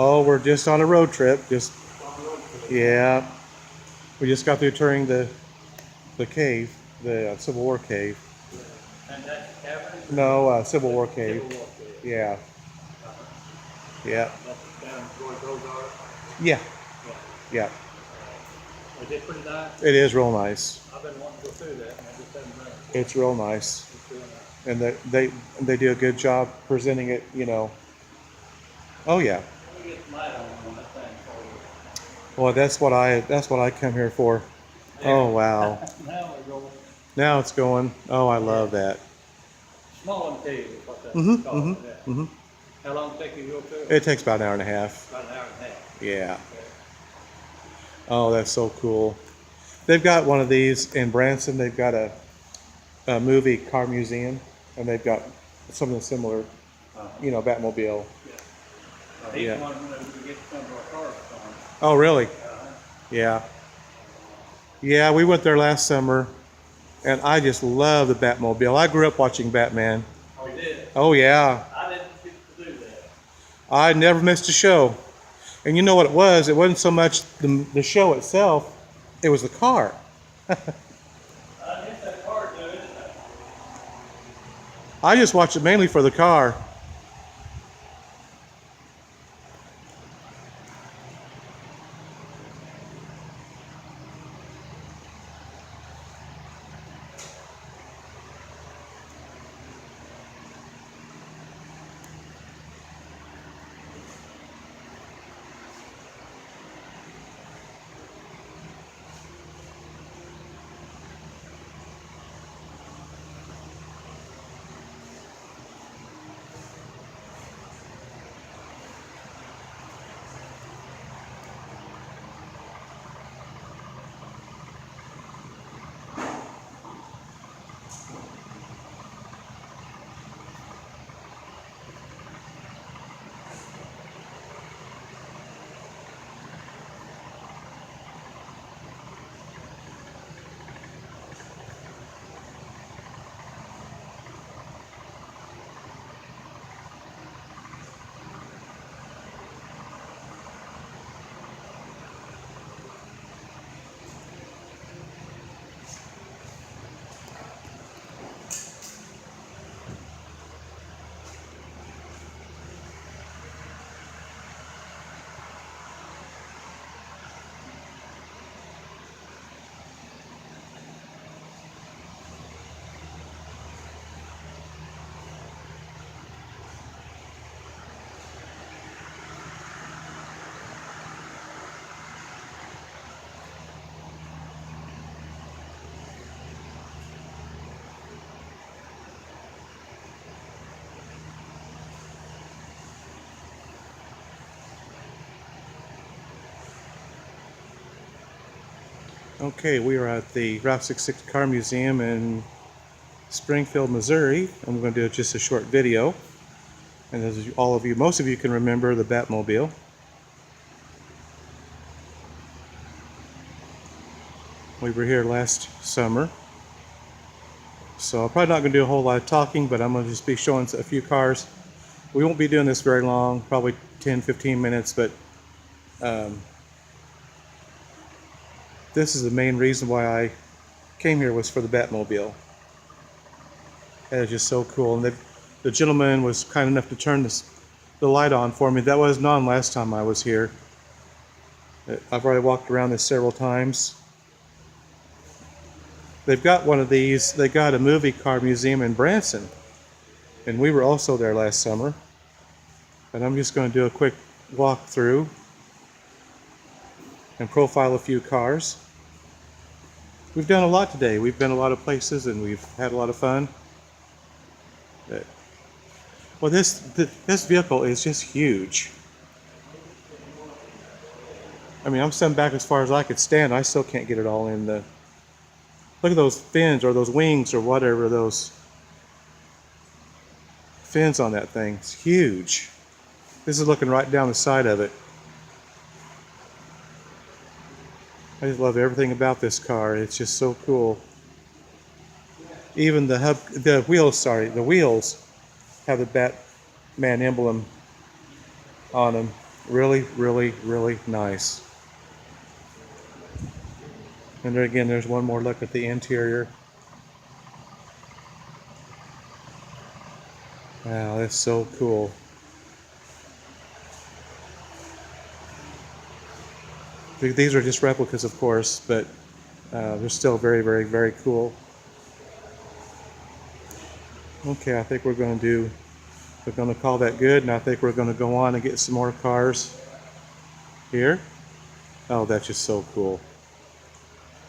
Oh, we're just on a road trip. Yeah. We just got through touring the cave, the Civil War cave. And that's the cavern? No, Civil War cave. Civil War cave. Yeah. Yeah. That's down where those are? Yeah. Yeah. Yeah. Is it pretty nice? It is real nice. I've been wanting to go through that and I just haven't done it. It's real nice. It's real nice. And they do a good job presenting it, you know. Oh yeah. Let me get the light on that thing for you. Well, that's what I come here for. There. Oh wow. Now we're going. Now it's going. Oh, I love that. Small and cave is what that's Mhm. called. Mhm. Yeah. Mhm. How long does it take you to go through it? It takes about an hour and a half. About an hour and a half. Yeah. Okay. Oh, that's so cool. They've got one of these in Branson. They've got a movie car museum, and they've got something similar, you know, Batmobile. Yeah. He's Yeah. the one who gets some of our cars on. Oh, really? Yeah. Yeah, we went there last summer, and I just love the Batmobile. I grew up watching Batman. Oh, you did? Oh, yeah. I didn't get to do that. I never missed a show. And you know what it was? It wasn't so much the show itself, it was the car. I hit that car, dude. I just watched it mainly for the car. Okay, we are at the Route 66 Car Museum in Springfield, Missouri. I'm going to do just a short video. And as all of you, most of you can remember the Batmobile. We were here last summer. So I'm probably not going to do a whole lot of talking, but I'm going to just be showing a few cars. We won't be doing this very long, probably 10-15 minutes, but this is the main reason why I came here, was for the Batmobile. That is just so cool. And the gentleman was kind enough to turn the light on for me. That wasn't on last time I was here. I've already walked around this several times. They've got one of these. They got a movie car museum in Branson, and we were also there last summer. And I'm just going to do a quick walk through and profile a few cars. We've done a lot today. We've been a lot of places and we've had a lot of fun. Well, this vehicle is just huge. I mean, I'm sitting back as far as I could stand. I still can't get it all in the... Look at those fins, or those wings, or whatever, those fins on that thing. It's huge. This is looking right down the side of it. I just love everything about this car. It's just so cool. Even the wheels have the Batman emblem on them. Really, really, really nice. And there again, there's one more look at the interior. Wow, that's so cool. These are just replicas, of course, but they're still very, very, very cool. Okay, I think we're going to call that good, and I think we're going to go on and get some more cars here. Oh, that's just so cool.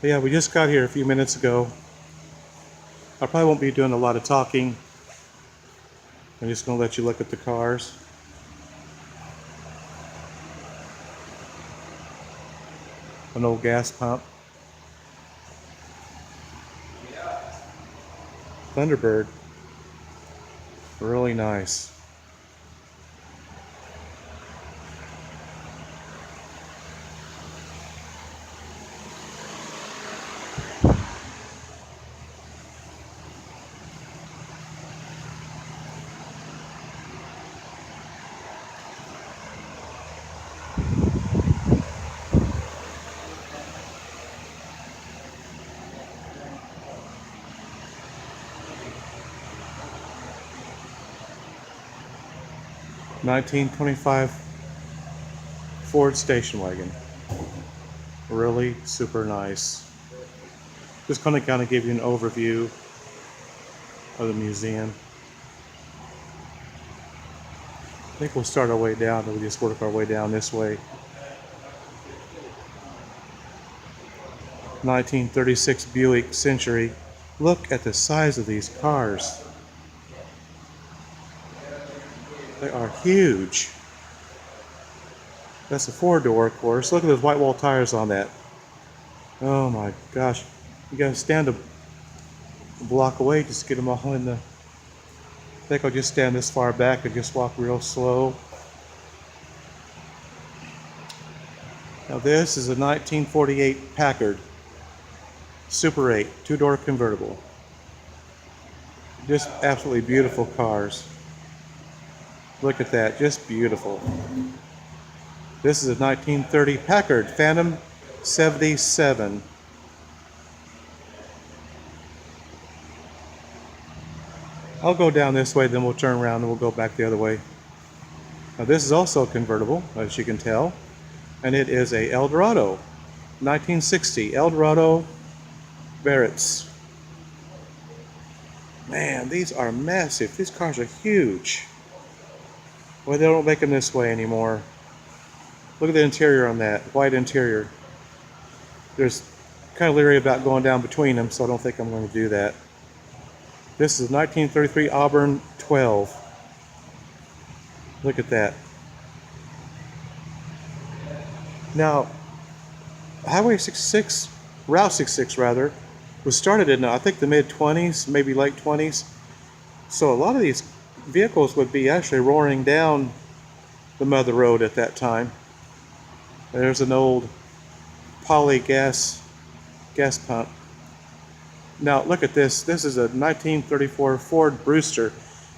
But yeah, we just got here a few minutes ago. I probably won't be doing a lot of talking. I'm just going to let you look at the cars. An old gas pump. Thunderbird. Really nice. (1925) Ford station wagon. Really super nice. Just going to kind of give you an overview of the museum. I think we'll start our way down, and we'll just work our way down this way. 1936 Buick Century. Look at the size of these cars. They are huge. That's a 4-door, of course. Look at those white wall tires on that. Oh my gosh. You gotta stand a block away just to get them all in the... I think I'll just stand this far back and just walk real slow. Now this is a 1948 Packard Super 8 2-door convertible. Just absolutely beautiful cars. Look at that, just beautiful. This is a 1930 Packard Phantom 77. I'll go down this way, then we'll turn around and we'll go back the other way. Now this is also a convertible, as you can tell, and it is a Eldorado, 1960 Eldorado Barretts. Man, these are massive. These cars are huge. Well, they don't make them this way anymore. Look at the interior on that, white interior. There's kind of leery about going down between them, so I don't think I'm going to do that. This is a 1933 Auburn 12. Look at that. Now, Highway 66, Route 66 rather, was started in I think the mid-20s, maybe late 20s. So a lot of these vehicles would be actually roaring down the mother road at that time. There's an old poly gas pump. Now look at this. This is a 1934 Ford Brewster.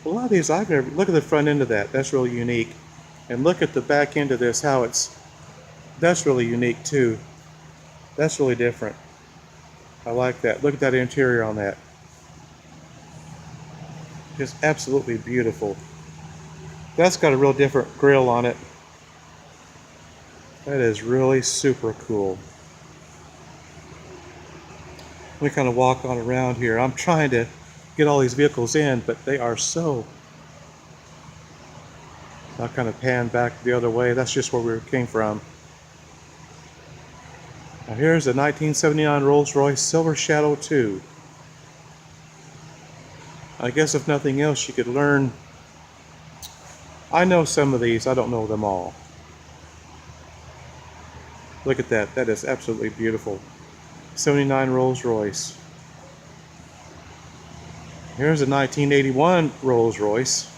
A lot of these I've never. Look at the front end of that. That's really unique. And look at the back end of this. How it's. That's really unique too. That's really different. I like that. Look at that interior on that. Just absolutely beautiful. That's got a real different grille on it. That is really super cool. Let me kind of walk on around here. I'm trying to get all these vehicles in, but they are so... I'll kind of pan back the other way. That's just where we came from. Now here's a 1979 Rolls-Royce Silver Shadow 2. I guess if nothing else, you could learn. I know some of these, I don't know them all. Look at that, that is absolutely beautiful. 79 Rolls-Royce. Here's a 1981 Rolls-Royce.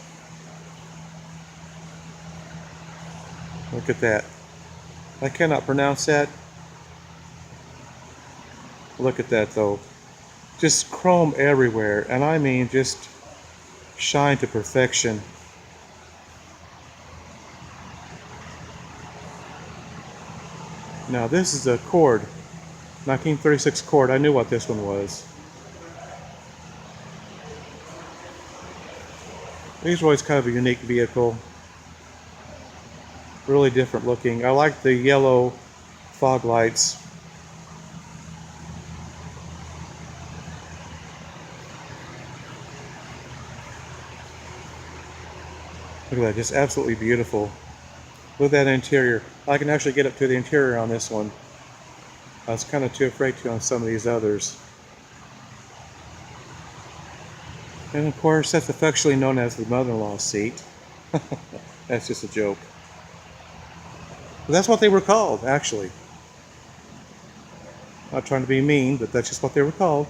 Look at that. I cannot pronounce that. Look at that though. Just chrome everywhere, and I mean just shine to perfection. Now this is a Cord, 1936 Cord. I knew what this one was. These are always kind of a unique vehicle. Really different looking. I like the yellow fog lights. Look at that, just absolutely beautiful. Look at that interior. I can actually get up to the interior on this one. I was kind of too afraid to on some of these others. And of course, that's affectionately known as the mother-in-law's seat. That's just a joke. But that's what they were called, actually. Not trying to be mean, but that's just what they were called.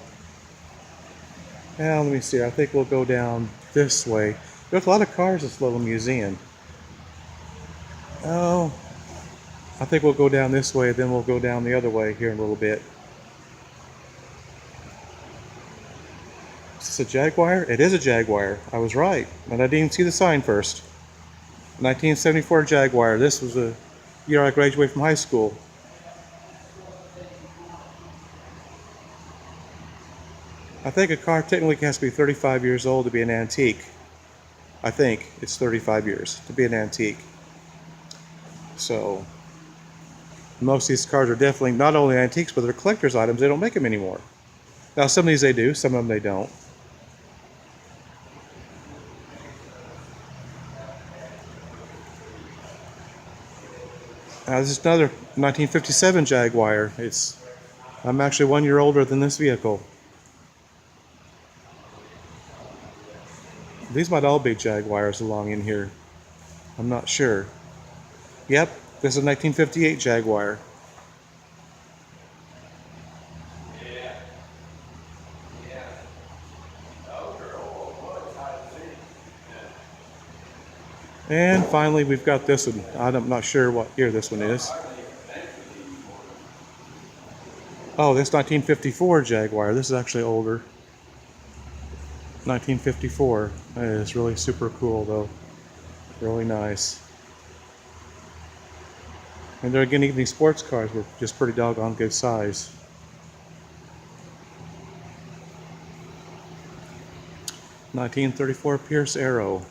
Now, let me see. I think we'll go down this way. There's a lot of cars in this little museum. Oh, I think we'll go down this way, then we'll go down the other way here in a little bit. Is this a Jaguar? It is a Jaguar. I was right, and I didn't even see the sign first. 1974 Jaguar. This was the year I graduated from high school. I think a car technically has to be 35 years old to be an antique. I think it's 35 years to be an antique. So most of these cars are definitely not only antiques, but they're collector's items. They don't make them anymore. Now some of these they do, some of them they don't. This is another 1957 Jaguar. I'm actually 1 year older than this vehicle. These might all be Jaguars along in here. I'm not sure. Yep, this is a 1958 Jaguar. And finally, we've got this one. I'm not sure what year this one is. Oh, this 1954 Jaguar. This is actually older. 1954. It's really super cool, though. Really nice. And they're getting these sports cars were just pretty doggone good size. (1934) Pierce Arrow.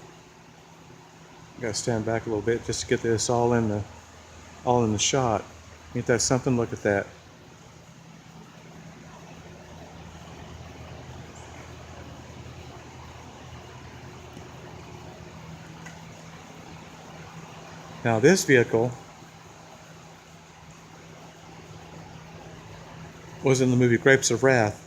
Gotta stand back a little bit just to get this all in the shot. Ain't that something? Look at that. Now this vehicle was in the movie Grapes of Wrath.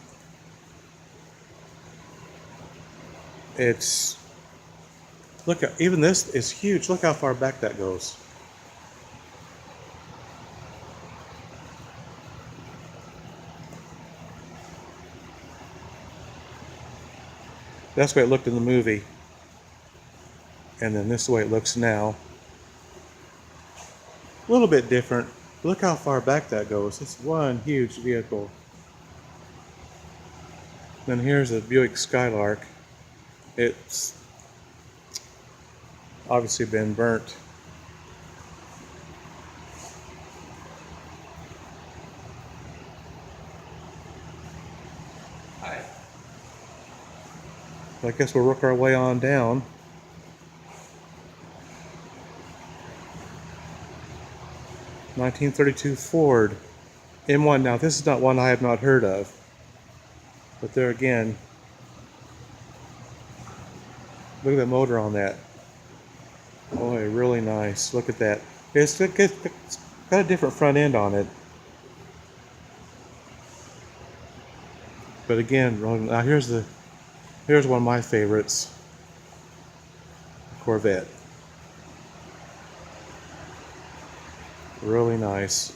Look at, even this is huge. Look how far back that goes. That's the way it looked in the movie. And then this is the way it looks now. A little bit different. Look how far back that goes. It's one huge vehicle. Then here's a Buick Skylark. It's obviously been burnt. I guess we'll work our way on down. (1932) Ford M1. Now this is not one I have not heard of, but there again, look at the motor on that. Boy, really nice. Look at that. It's got a different front end on it. But again, now here's one of my favorites. Corvette. Really nice.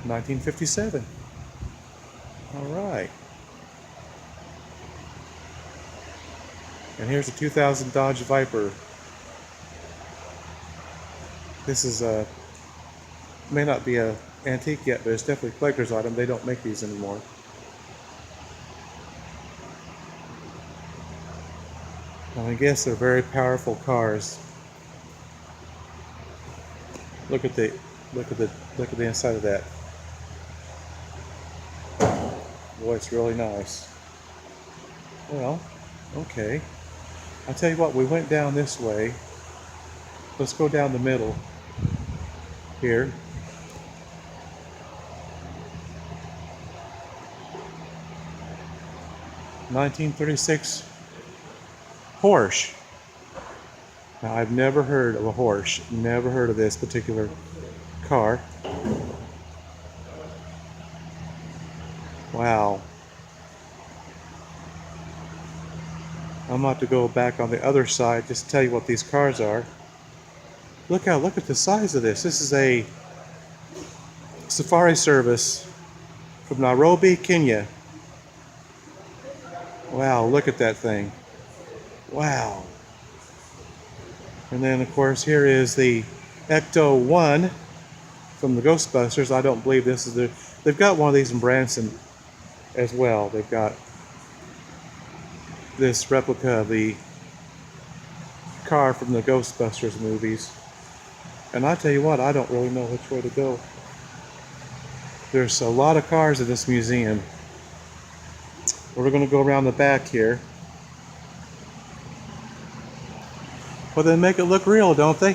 1957. All right. And here's a 2000 Dodge Viper. This is may not be a antique yet, but it's definitely a collector's item. They don't make these anymore. And I guess they're very powerful cars. Look at the look at the inside of that. Boy, it's really nice. Well, okay. I'll tell you what, we went down this way. Let's go down the middle here. (1936) Porsche. Now, I've never heard of a Porsche. Never heard of this particular car. Wow. I'm about to go back on the other side just to tell you what these cars are. Look at the size of this. This is a safari service from Nairobi, Kenya. Wow, look at that thing. Wow. And then of course here is the Ecto 1 from the Ghostbusters. I don't believe this is they've got one of these in Branson as well. They've got this replica of the car from the Ghostbusters movies. And I tell you what, I don't really know which way to go. There's a lot of cars in this museum. We're going to go around the back here. Well, they make it look real, don't they?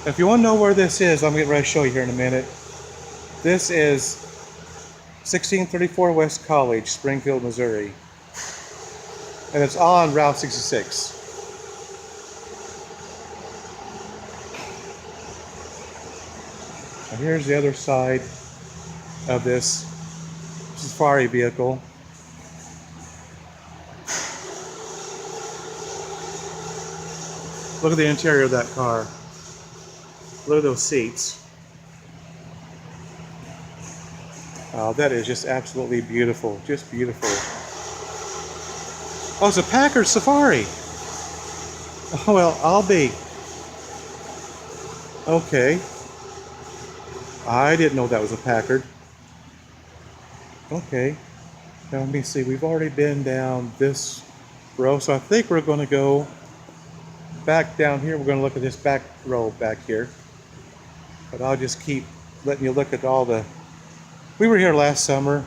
If you want to know where this is, I'm getting ready to show you here in a minute. This is 1634 West College, Springfield, Missouri. And it's on Route 66. And here's the other side of this safari vehicle. Look at the interior of that car. Look at those seats. Oh, that is just absolutely beautiful. Just beautiful. Oh, it's a Packard Safari. Oh, well, I'll be. Okay. I didn't know that was a Packard. Okay. Now let me see. We've already been down this row, so I think we're going to go back down here. We're going to look at this back row back here. But I'll just keep letting you look at all the... We were here last summer,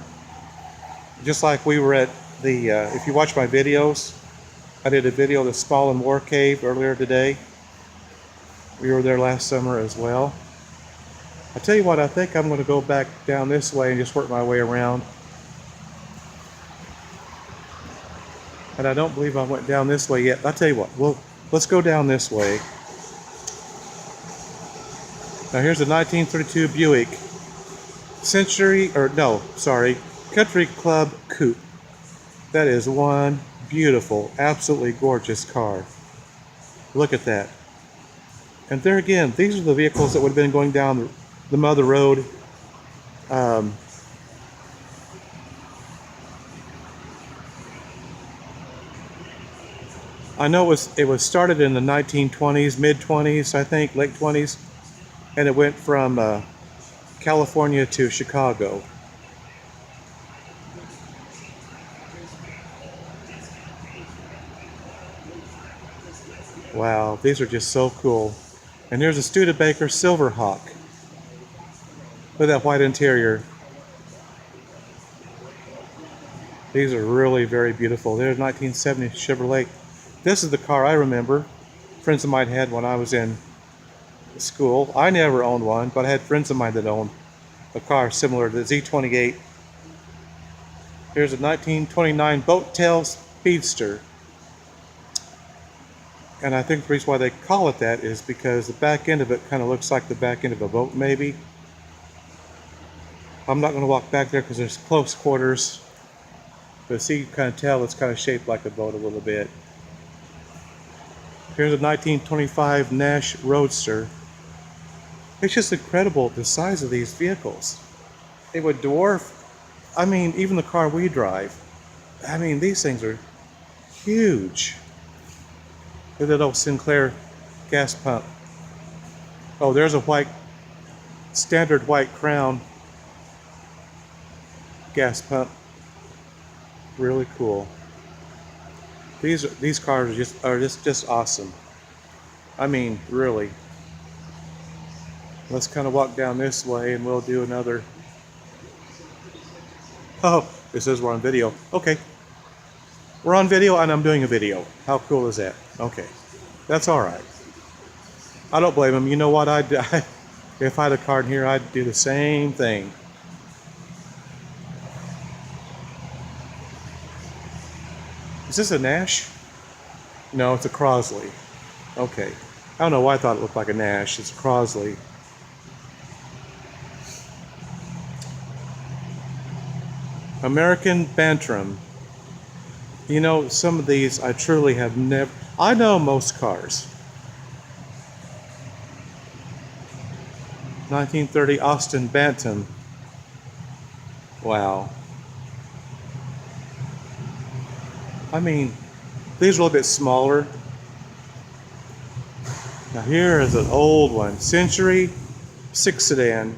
just like we were at the... if you watch my videos, I did a video of the Small and War Cave earlier today. We were there last summer as well. I tell you what, I think I'm going to go back down this way and just work my way around. And I don't believe I went down this way yet. I'll tell you what, let's go down this way. Now here's a 1932 Buick Century, or no, sorry, Country Club Coupe. That is one beautiful, absolutely gorgeous car. Look at that. And there again, these are the vehicles that would have been going down the Mother Road. I know it was started in the 1920s, mid-20s, I think, late 20s, and it went from California to Chicago. Wow, these are just so cool. And here's a Studebaker SilverHawk. Look at that white interior. These are really very beautiful. There's 1970 Chevrolet. This is the car I remember friends of mine had when I was in school. I never owned one, but I had friends of mine that owned a car similar to the Z28. Here's a 1929 Boat Tail Speedster. And I think the reason why they call it that is because the back end of it kind of looks like the back end of a boat, maybe. I'm not going to walk back there because there's close quarters. But see, you can kind of tell it's kind of shaped like a boat a little bit. Here's a 1925 Nash Roadster. It's just incredible the size of these vehicles. It would dwarf, I mean, even the car we drive. I mean, these things are huge. Look at that old Sinclair gas pump. Oh, there's a white, standard white Crown gas pump. Really cool. These cars are just awesome. I mean, really. Let's kind of walk down this way and we'll do another. Oh, it says we're on video. Okay. We're on video and I'm doing a video. How cool is that? Okay. That's all right. I don't blame him. You know what? If I had a car in here, I'd do the same thing. Is this a Nash? No, it's a Crosley. Okay. I don't know why I thought it looked like a Nash. It's a Crosley. American Bantram. You know, some of these I truly have never... I know most cars. 1930 Austin Benton. Wow. I mean, these are a little bit smaller. Now here is an old one. Century 6 Sedan.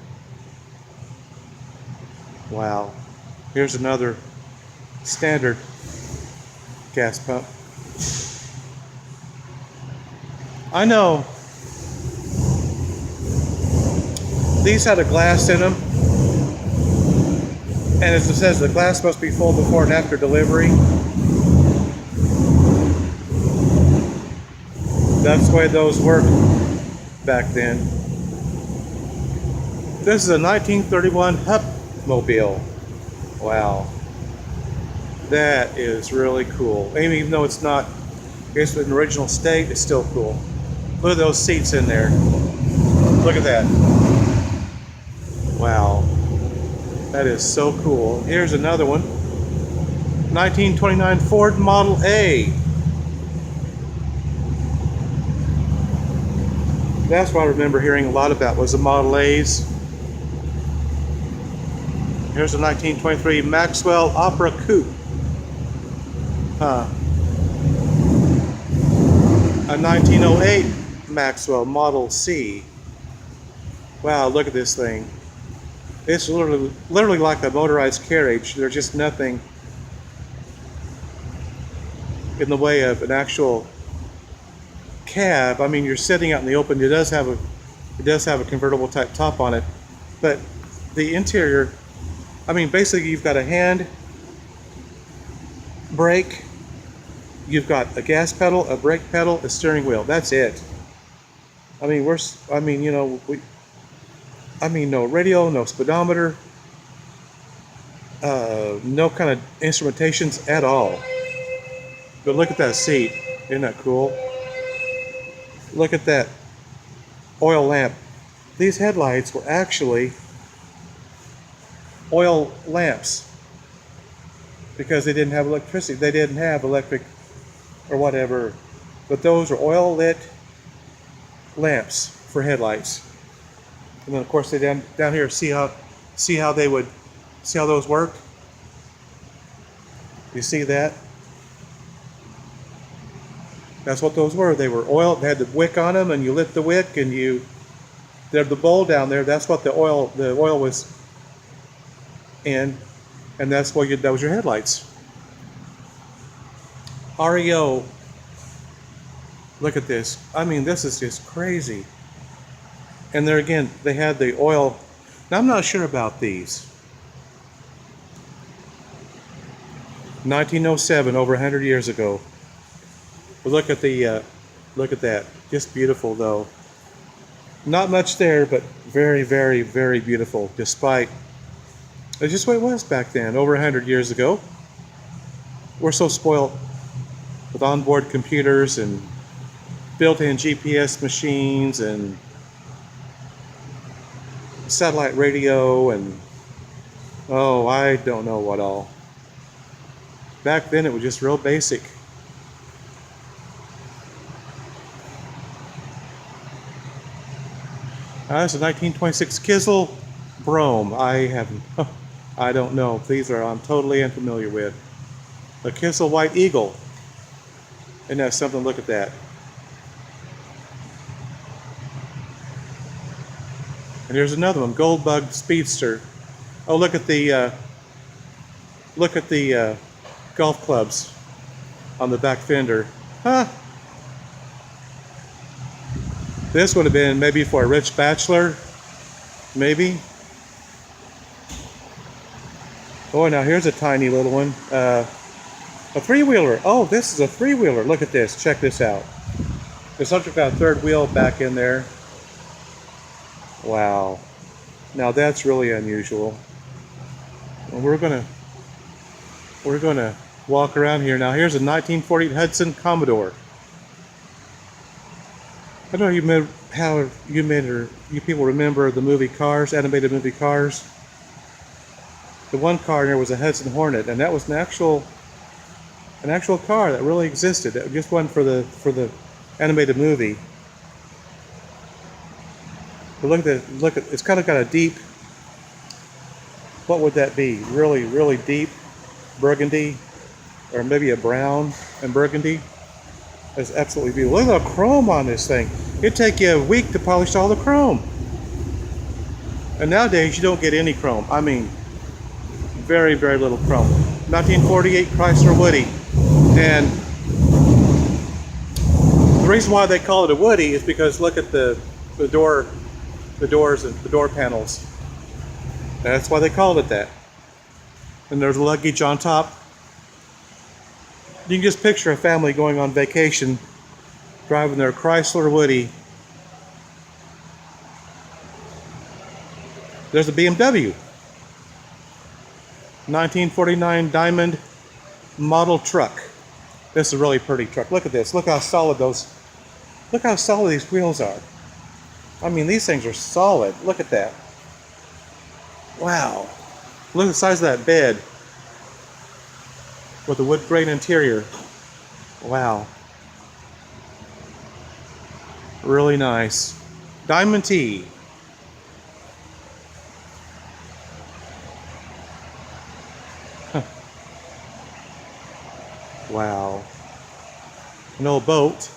Wow. Here's another standard gas pump. I know these had a glass in them, and as it says, the glass must be full before and after delivery. That's the way those worked back then. This is a 1931 Hupmobile. Wow. That is really cool. Even though it's not, it's an original state, it's still cool. Look at those seats in there. Look at that. Wow. That is so cool. Here's another one. 1929 Ford Model A. That's what I remember hearing a lot about, was the Model A's. Here's a 1923 Maxwell Opera Coupe. A 1908 Maxwell Model C. Wow, look at this thing. It's literally like a motorized carriage. There's just nothing in the way of an actual cab. I mean, you're sitting out in the open. It does have a convertible type top on it, but the interior, I mean, basically you've got a hand brake, you've got a gas pedal, a brake pedal, a steering wheel. That's it. I mean, no radio, no speedometer, no kind of instrumentations at all. But look at that seat. Isn't that cool? Look at that oil lamp. These headlights were actually oil lamps because they didn't have electricity. They didn't have electric or whatever. But those are oil lit lamps for headlights. And then of course they down here see how those work. You see that? That's what those were. They were oil. They had the wick on them, and you lit the wick, and there's the bowl down there. That's what the oil was in, and that was your headlights. REO. Look at this. I mean, this is just crazy. And there again, they had the oil. Now I'm not sure about these. 1907, over 100 years ago. But look at that. Just beautiful though. Not much there, but very, very, very beautiful. Despite it's just what it was back then, over 100 years ago. We're so spoiled with onboard computers and built-in GPS machines and satellite radio and oh, I don't know what all. Back then it was just real basic. That's a 1926 Kissel Brome. I don't know. These I'm totally unfamiliar with. A Kissel White Eagle. Isn't that something? Look at that. And here's another one, Goldbug Speedster. Oh, look at the golf clubs on the back fender. Huh? This would have been maybe for a rich bachelor, maybe. Oh, now here's a tiny little one. A three-wheeler. Oh, this is a three-wheeler. Look at this. Check this out. There's something about a third wheel back in there. Wow. Now that's really unusual. And we're gonna walk around here. Now here's a 1940 Hudson Commodore. I don't know how you people remember the movie Cars, animated movie Cars. The one car in there was a Hudson Hornet, and that was an actual car that really existed. It just wasn't for the animated movie. But look at it's kind of got a deep. What would that be? Really, really deep burgundy, or maybe a brown and burgundy. It's absolutely beautiful. Look at the chrome on this thing. It'd take you a week to polish all the chrome. And nowadays you don't get any chrome. I mean, very, very little chrome. 1948 Chrysler Woody. And the reason why they call it a Woody is because look at the doors and the door panels. That's why they called it that. And there's luggage on top. You can just picture a family going on vacation, driving their Chrysler Woody. There's a BMW. 1949 Diamond model truck. This is a really pretty truck. Look at this. Look how solid these wheels are. I mean, these things are solid. Look at that. Wow. Look at the size of that bed with the wood grain interior. Wow. Really nice. Diamond T. Huh. Wow. An old boat.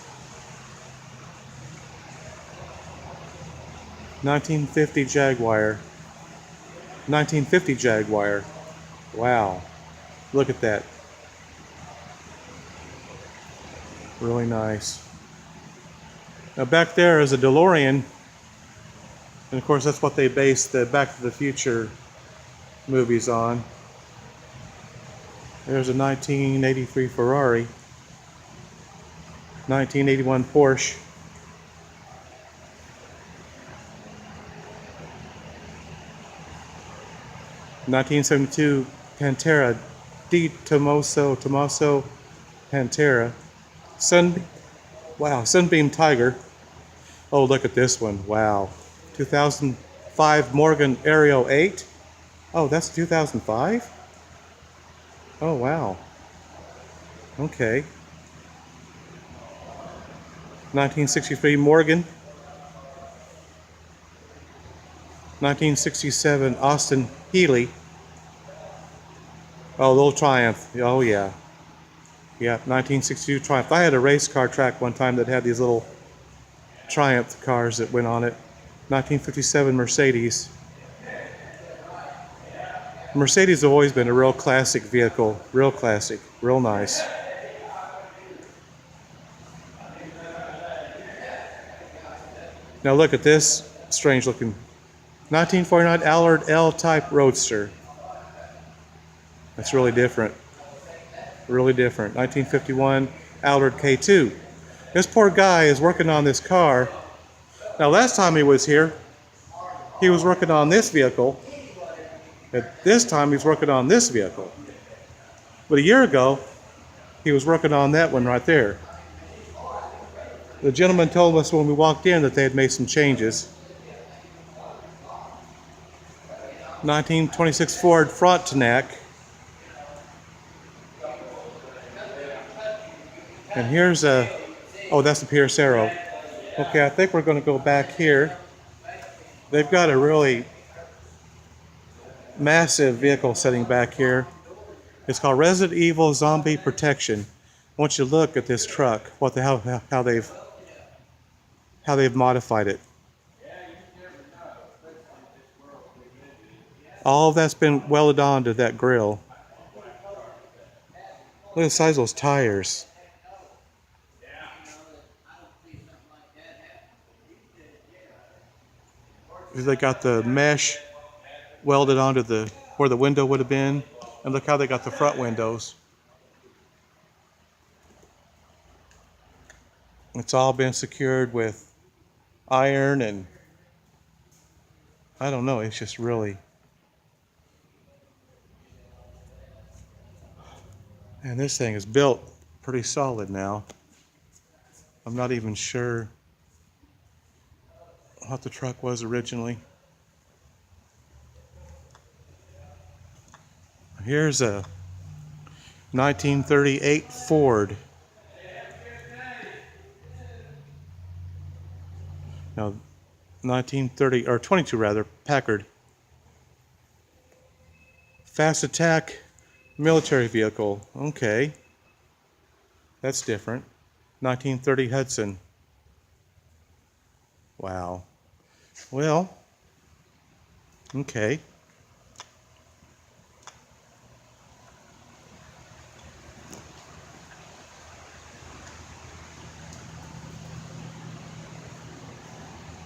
1950 Jaguar. 1950 Jaguar. Wow. Look at that. Really nice. Now back there is a DeLorean. And of course that's what they based the Back to the Future movies on. There's a 1983 Ferrari. 1981 Porsche. (1972) Pantera, Tommaso Pantera. Sunbeam Tiger. Oh, look at this one. Wow. 2005 Morgan Aerial 8. Oh, that's 2005? Oh, wow. Okay. 1963 Morgan. 1967 Austin Healey. Oh, the old Triumph. Oh, yeah. Yeah, 1962 Triumph. I had a race car track one time that had these little Triumph cars that went on it. 1957 Mercedes. Mercedes have always been a real classic vehicle. Real classic. Real nice. Now look at this strange looking 1949 Allard LType Roadster. That's really different. Really different. 1951 Allard K2. This poor guy is working on this car. Now last time he was here, he was working on this vehicle. At this time he's working on this vehicle. But a year ago, he was working on that one right there. The gentleman told us when we walked in that they had made some changes. 1926 Ford Frontenac. And here's a, oh, that's the Pierce Arrow. Okay, I think we're going to go back here. They've got a really massive vehicle sitting back here. It's called Resident Evil Zombie Protection. I want you to look at this truck. What the hell? How they've modified it. All of that's been welded onto that grill. Look at the size of those tires. They got the mesh welded onto the where the window would have been, and look how they got the front windows. It's all been secured with iron, and I don't know, it's just really, and this thing is built pretty solid now. I'm not even sure what the truck was originally. Here's a 1938 Ford. No, 1930 or 22 rather, Packard. Fast attack military vehicle. Okay. That's different. 1930 Hudson. Wow. Well, okay.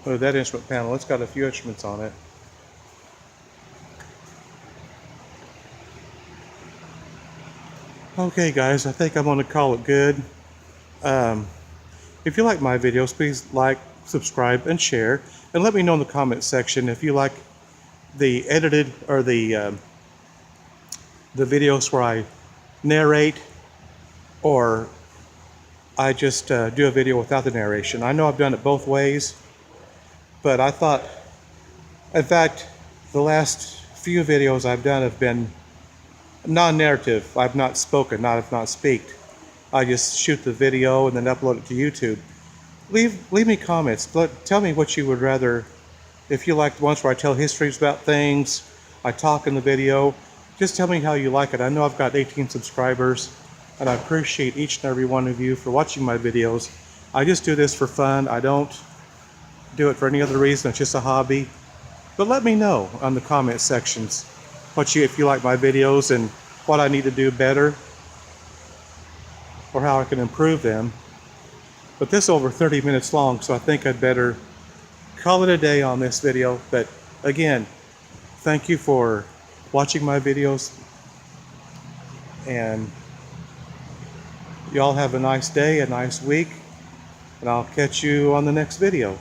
Oh, that instrument panel, it's got a few instruments on it. Okay guys, I think I'm going to call it good. If you like my videos, please like, subscribe, and share. And let me know in the comment section if you like the edited or the videos where I narrate, or I just do a video without the narration. I know I've done it both ways, but I thought, in fact, the last few videos I've done have been non-narrative. I've not spoken, I've not speaked. I just shoot the video and then upload it to YouTube. Leave me comments. Tell me what you would rather. If you like the ones where I tell histories about things, I talk in the video, just tell me how you like it. I know I've got 18 subscribers, and I appreciate each and every one of you for watching my videos. I just do this for fun. I don't do it for any other reason. It's just a hobby. But let me know on the comment sections if you like my videos and what I need to do better or how I can improve them. But this is over 30 minutes long, so I think I'd better call it a day on this video. But again, thank you for watching my videos, and y'all have a nice day, a nice week, and I'll catch you on the next video.